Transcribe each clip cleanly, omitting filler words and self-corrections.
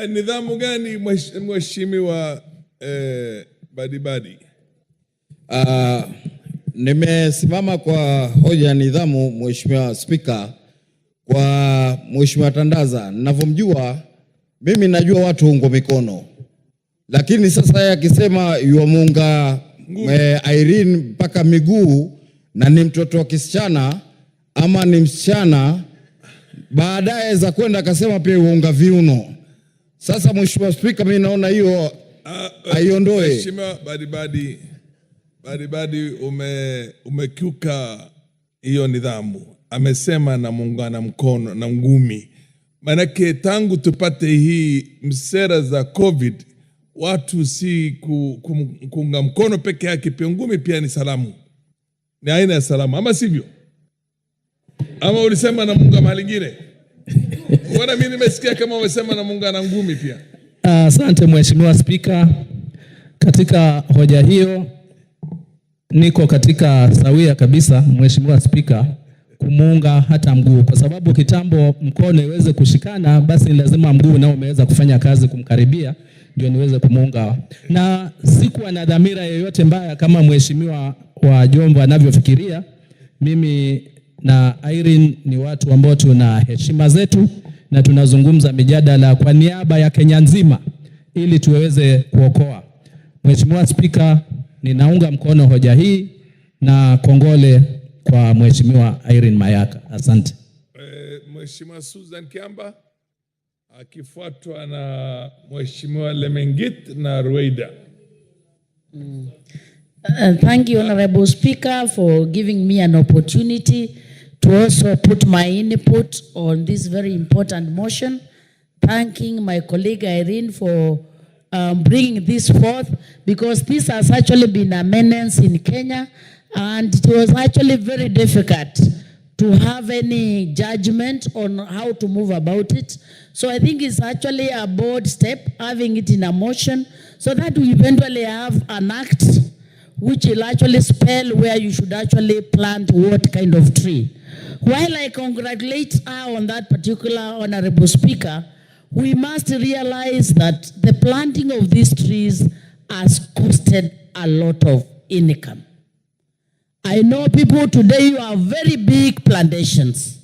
Nidhamu gani mheshimiwa Badibadi? Nimesimama kwa hoja ya nidhamu, Mheshimiwa Spika, kwa Mheshimiwa Tandaza. Ninavyomjua mimi, najua watu ungo mikono, lakini sasa yeye akisema yuamuunga Irene mpaka miguu na ni mtoto wa kisichana ama ni msichana, baadaye za kwenda akasema pia yuaunga viuno. Sasa Mheshimiwa Spika, mimi naona hiyo aiondoe. Mheshimiwa Badibadi, umekiuka hiyo nidhamu. Amesema na muungana mkono na ngumi. Manake tangu tupate hii msera za COVID, watu si kuunga mkono peke yake, pia ngumi pia ni salamu. Ni aina ya salamu, ama sivyo? Ama ulisema na muunga mahali ngine? Wana mimi nimesikia kama umesema na muunga na ngumi pia. Asante Mheshimiwa Spika. Katika hoja hiyo niko katika sawia kabisa, Mheshimiwa Spika, kumuunga hata mguu, kwa sababu kitambo mkono iweze kushikana, basi lazima mguu nao umeweza kufanya kazi kumkaribia ndio niweze kumuunga. Na sikuwa na dhamira yoyote mbaya kama Mheshimiwa wa Jombo anavyofikiria. Mimi na Irene ni watu ambao tuna heshima zetu na tunazungumza mijadala kwa niaba ya Kenya nzima ili tuweze kuokoa. Mheshimiwa Spika, ninaunga mkono hoja hii na kongole kwa Mheshimiwa Irene Mayaka. Asante. Mheshimiwa Susan Kiamba akifuatwa na Mheshimiwa Lemengit na Rueda. Thank you, Honorable Speaker, for giving me an opportunity to also put my input on this very important motion. Thanking my colleague Irene for bringing this forth, because this has actually been a menace in Kenya, and it was actually very difficult to have any judgment on how to move about it. So I think it's actually a bold step having it in a motion, so that we eventually have an act which will actually spell where you should actually plant what kind of tree. While I congratulate her on that particular, Honorable Speaker, we must realize that the planting of these trees has costed a lot of income. I know people today who have very big plantations,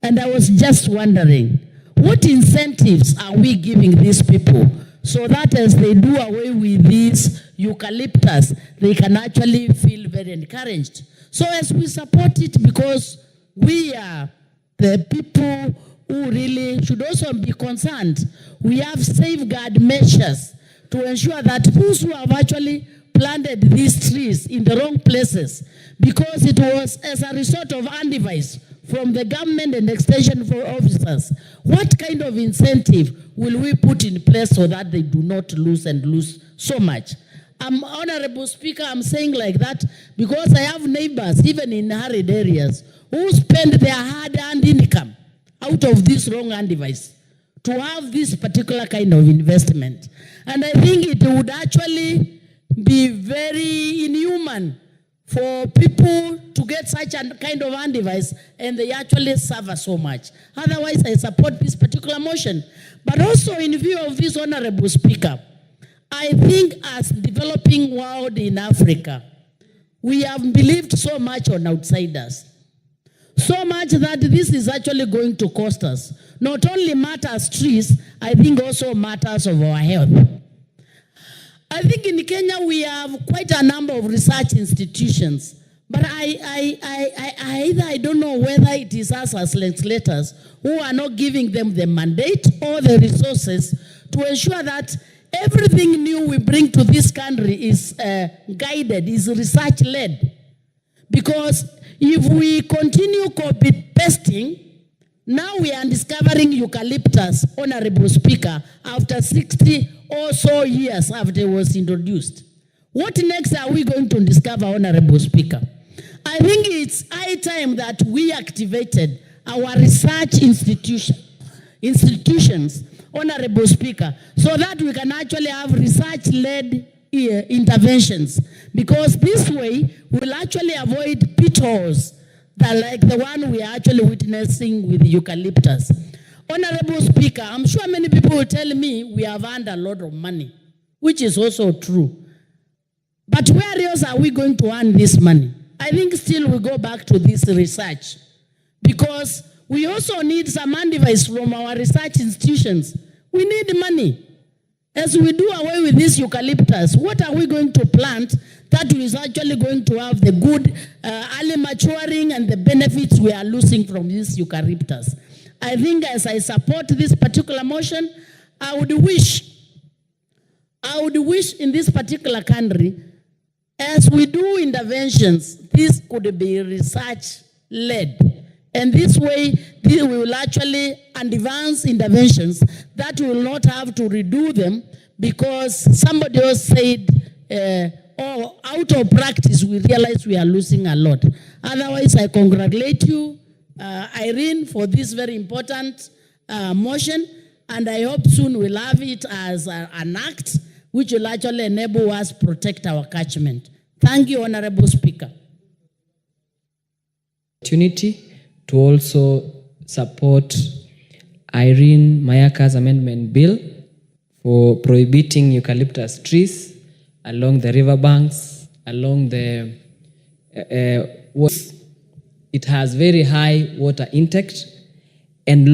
and I was just wondering, what incentives are we giving these people so that as they do away with these eucalyptus, they can actually feel very encouraged? So as we support it, because we are the people who really should also be concerned, we have safeguard measures to ensure that those who have actually planted these trees in the wrong places, because it was as a result of advice from the government and extension for officers, what kind of incentive will we put in place so that they do not lose so much? Honorable Speaker, I'm saying like that because I have neighbors, even in arid areas, who spend their hard-earned income out of this wrong advice to have this particular kind of investment. And I think it would actually be very inhuman for people to get such a kind of advice and they actually suffer so much. Otherwise, I support this particular motion. But also in view of this, Honorable Speaker, I think as developing world in Africa, we have believed so much on outsiders. So much that this is actually going to cost us. Not only matters trees, I think also matters of our health. I think in Kenya we have quite a number of research institutions, but I don't know whether it is us as legislators who are not giving them the mandate or the resources to ensure that everything new we bring to this country is guided, is research-led. Because if we continue copy-pasting, now we are discovering eucalyptus, Honorable Speaker, after 60 or so years after it was introduced. What next are we going to discover, Honorable Speaker? I think it's high time that we activated our research institutions, Honorable Speaker, so that we can actually have research-led interventions, because this way we'll actually avoid pitfalls that like the one we are actually witnessing with eucalyptus. Honorable Speaker, I'm sure many people will tell me we have earned a lot of money, which is also true. But where else are we going to earn this money? I think still we go back to this research, because we also need some advice from our research institutions. We need money. As we do away with this eucalyptus, what are we going to plant that is actually going to have the good early maturing and the benefits we are losing from this eucalyptus? I think as I support this particular motion, I would wish in this particular country, as we do interventions, this could be research-led. And this way, we will actually advance interventions that will not have to redo them because somebody else said, out of practice, we realize we are losing a lot. Otherwise, I congratulate you, Irene, for this very important motion, and I hope soon we'll have it as an act which will actually enable us to protect our catchment. Thank you, Honorable Speaker. Opportunity to also support Irene Mayaka's amendment bill for prohibiting eucalyptus trees along the riverbanks, along the it has very high water intake and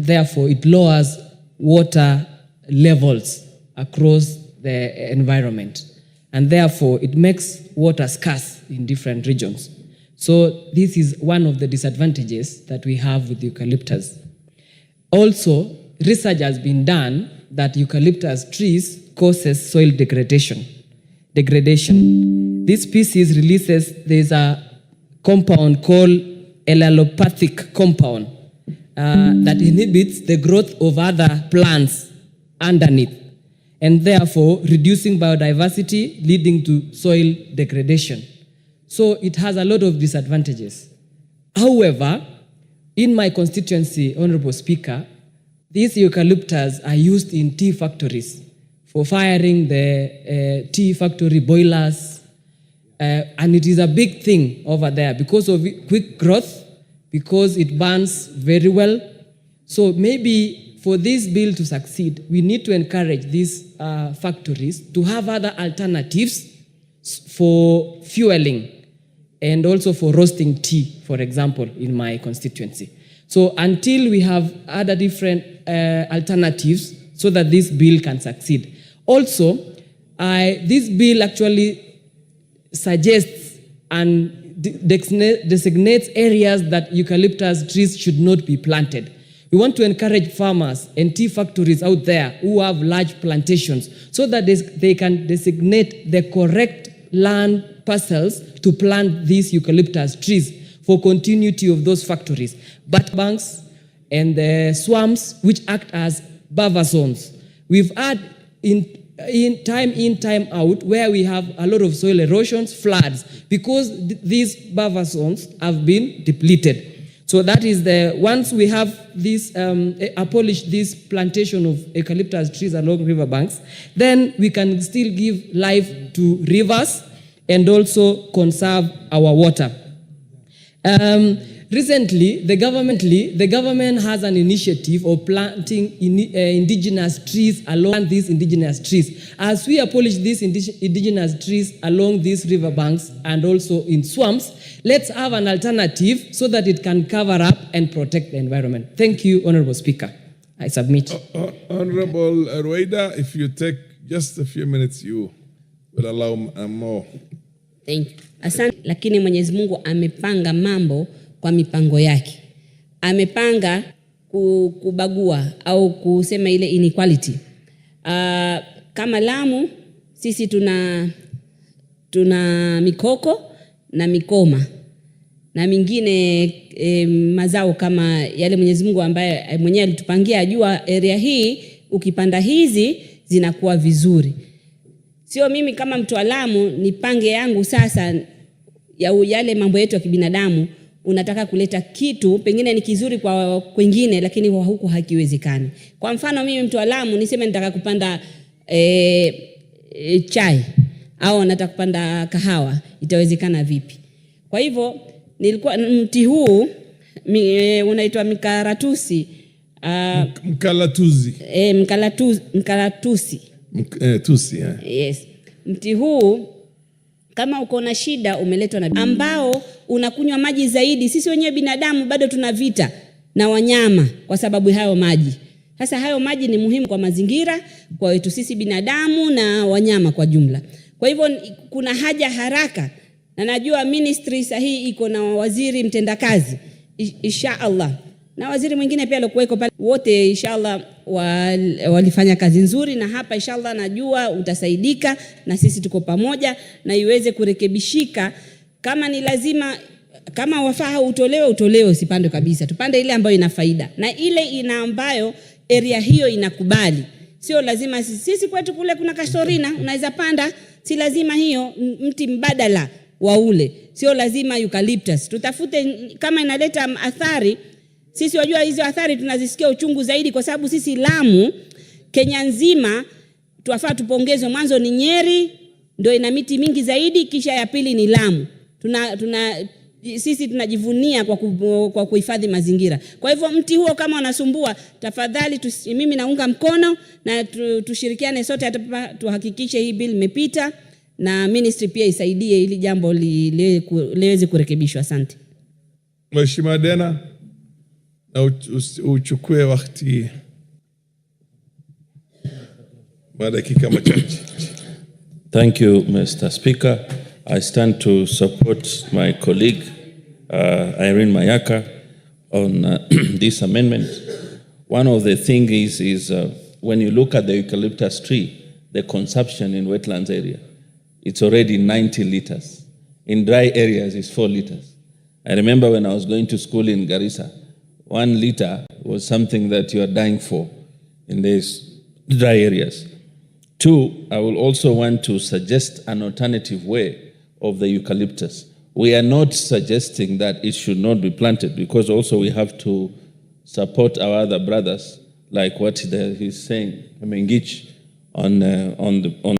therefore it lowers water levels across the environment, and therefore it makes water scarce in different regions. So this is one of the disadvantages that we have with eucalyptus. Also, research has been done that eucalyptus trees causes soil degradation. This species there's a compound called allelopathic compound that inhibits the growth of other plants underneath, and therefore reducing biodiversity, leading to soil degradation. So it has a lot of disadvantages. However, in my constituency, Honorable Speaker, these eucalyptus are used in tea factories for firing the tea factory boilers, and it is a big thing over there because of quick growth, because it burns very well. So maybe for this bill to succeed, we need to encourage these factories to have other alternatives for fueling and also for roasting tea, for example, in my constituency. So until we have other different alternatives so that this bill can succeed. Also, this bill actually suggests and designates areas that eucalyptus trees should not be planted. We want to encourage farmers and tea factories out there who have large plantations so that they can designate the correct land parcels to plant these eucalyptus trees for continuity of those factories. But banks and the swamps which act as buffer zones. We've had in time out where we have a lot of soil erosions, floods, because these buffer zones have been depleted. So that is once we have this, abolish this plantation of eucalyptus trees along riverbanks, then we can still give life to rivers and also conserve our water. Recently, the government has an initiative of planting indigenous trees along these indigenous trees. As we abolish these indigenous trees along these riverbanks and also in swamps, let's have an alternative so that it can cover up and protect the environment. Thank you, Honorable Speaker. I submit. Honorable Rueda, if you take just a few minutes, you will allow more. Thank you. Asante, lakini Mwenyezi Mungu amepanga mambo kwa mipango yake. Amepanga kubagua au kusema ile inequality. Kama Lamu sisi tuna mikoko na mikoma na mingine mazao kama yale Mwenyezi Mungu ambaye mwenyewe alitupangia, ajua area hii ukipanda hizi zinakuwa vizuri. Sio mimi kama mtu wa Lamu nipange yangu sasa ya yale mambo yetu ya kibinadamu, unataka kuleta kitu pengine ni kizuri kwa kwingine lakini huku hakiwezekani. Kwa mfano mimi mtu wa Lamu niseme nataka kupanda chai au nataka kupanda kahawa, itawezekana vipi? Kwa hivyo mti huu unaitwa mikaratusi. Mkalatuzi. Mkalatusi. Tusi, Yes. Mti huu kama uko na shida umeletwa na ambao unakunywa maji zaidi. Sisi wenyewe binadamu bado tuna vita na wanyama kwa sababu hayo maji. Sasa hayo maji ni muhimu kwa mazingira, kwa wetu sisi binadamu na wanyama kwa jumla. Kwa hivyo kuna haja haraka, na najua ministry sahihi iko na waziri mtendakazi inshallah, na waziri mwingine pia alikuweko pale, wote inshallah walifanya kazi nzuri, na hapa inshallah najua utasaidika na sisi tuko pamoja na iweze kurekebishika. Kama ni lazima, kama wafaa utolewe, usipande kabisa, tupande ile ambayo ina faida na ile ina ambayo area hiyo inakubali. Sio lazima sisi kwetu kule kuna kastorina unaweza panda, si lazima hiyo mti mbadala wa ule, sio lazima eucalyptus. Tutafute kama inaleta athari. Sisi wajua hizo athari tunazisikia uchungu zaidi, kwa sababu sisi Lamu, Kenya nzima, tuwafaa tupongezwe. Mwanzo ni Nyeri ndio ina miti mingi zaidi, kisha ya pili ni Lamu. Sisi tunajivunia kwa kuhifadhi mazingira. Kwa hivyo mti huo kama unasumbua, tafadhali mimi naunga mkono na tushirikiane sote tuhakikishe hii bill imepita, na ministry pia isaidie ili jambo liweze kurekebishwa. Asante. Mheshimiwa Dena, na uchukue wakati dakika machache. Thank you, Mr. Speaker. I stand to support my colleague, Irene Mayaka, on this amendment. One of the things is when you look at the eucalyptus tree, the consumption in wetlands area, it's already 90 liters. In dry areas, it's 4 liters. I remember when I was going to school in Garissa, 1 liter was something that you are dying for in these dry areas. 2, I will also want to suggest an alternative way of the eucalyptus. We are not suggesting that it should not be planted, because also we have to support our other brothers, like what he's saying, Mengich, on